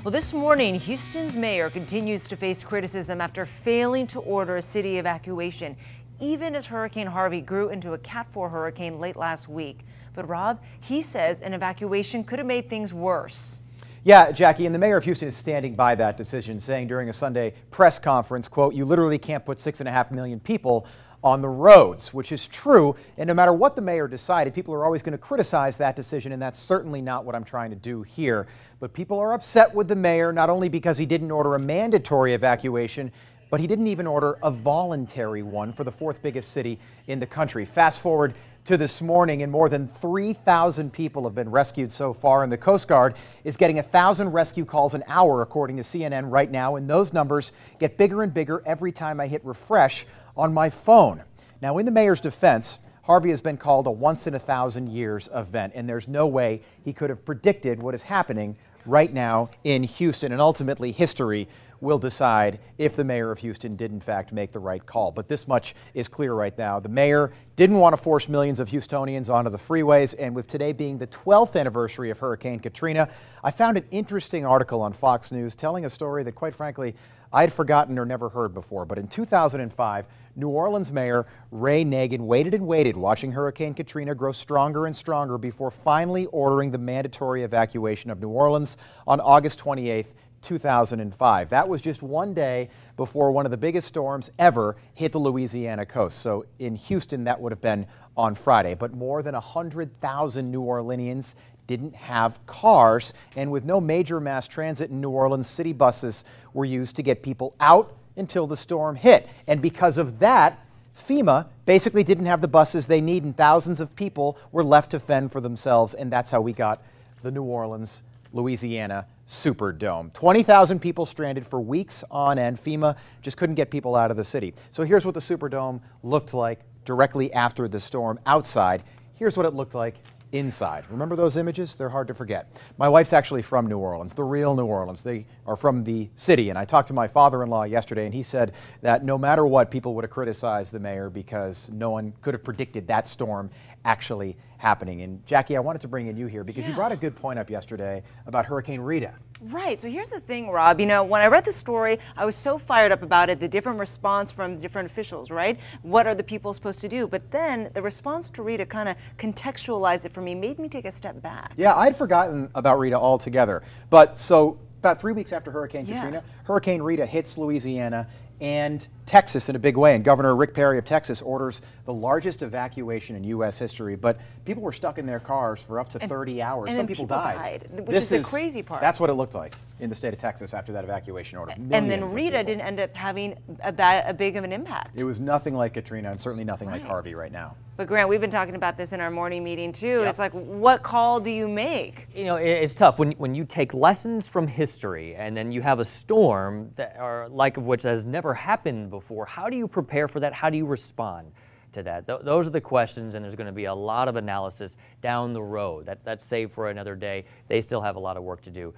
Well, this morning, Houston's mayor continues to face criticism after failing to order a city evacuation, even as Hurricane Harvey grew into a Cat 4 hurricane late last week. But Rob, he says an evacuation could have made things worse. Yeah, Jackie, and the mayor of Houston is standing by that decision, saying during a Sunday press conference, quote, "You literally can't put 6.5 million people on the roads," which is true. And no matter what the mayor decided, people are always going to criticize that decision, and that's certainly not what I'm trying to do here. But people are upset with the mayor, not only because he didn't order a mandatory evacuation, but he didn't even order a voluntary one for the fourth biggest city in the country. Fast forward to this morning, and more than 3,000 people have been rescued so far, and the Coast Guard is getting 1,000 rescue calls an hour, according to CNN right now, and those numbers get bigger and bigger every time I hit refresh on my phone. Now, in the mayor's defense, Harvey has been called a once-in-a-thousand-years event, and there's no way he could have predicted what is happening right now in Houston, and ultimately history will decide if the mayor of Houston did in fact make the right call. But this much is clear right now. The mayor didn't want to force millions of Houstonians onto the freeways, and with today being the 12th anniversary of Hurricane Katrina, I found an interesting article on Fox News telling a story that, quite frankly, I had forgotten or never heard before. But in 2005, New Orleans Mayor Ray Nagin waited and waited, watching Hurricane Katrina grow stronger and stronger before finally ordering the mandatory evacuation of New Orleans on August 28th, 2005. That was just one day before one of the biggest storms ever hit the Louisiana coast. So in Houston, that would have been on Friday. But more than 100,000 New Orleanians didn't have cars, and with no major mass transit in New Orleans, city buses were used to get people out until the storm hit. And because of that, FEMA basically didn't have the buses they need, and thousands of people were left to fend for themselves, and that's how we got the New Orleans, Louisiana Superdome. 20,000 people stranded for weeks on end. FEMA just couldn't get people out of the city. So here's what the Superdome looked like directly after the storm outside. Here's what it looked like inside. Remember those images? They're hard to forget. My wife's actually from New Orleans, the real New Orleans. They are from the city, and I talked to my father-in-law yesterday, and he said that no matter what, people would have criticized the mayor because no one could have predicted that storm actually happening. And Jackie, I wanted to bring in you here because you brought a good point up yesterday about Hurricane Rita. Right. So here's the thing, Rob. You know, when I read the story, I was so fired up about it, the different response from different officials, right? What are the people supposed to do? But then the response to Rita kind of contextualized it for me, made me take a step back. Yeah, I'd forgotten about Rita altogether. But so about 3 weeks after Hurricane Katrina, Hurricane Rita hits Louisiana and Texas in a big way, and Governor Rick Perry of Texas orders the largest evacuation in U.S. history. But people were stuck in their cars for up to 30 hours. And some people died. Which is the crazy part. That's what it looked like in the state of Texas after that evacuation order. And then Rita didn't end up having a big of an impact. It was nothing like Katrina, and certainly nothing like Harvey right now. But Grant, we've been talking about this in our morning meeting too. It's like, what call do you make? You know, it's tough when you take lessons from history and then you have a storm that are like of which has never happened before. How do you prepare for that? How do you respond to that? Those are the questions, and there's going to be a lot of analysis down the road. That's saved for another day. They still have a lot of work to do.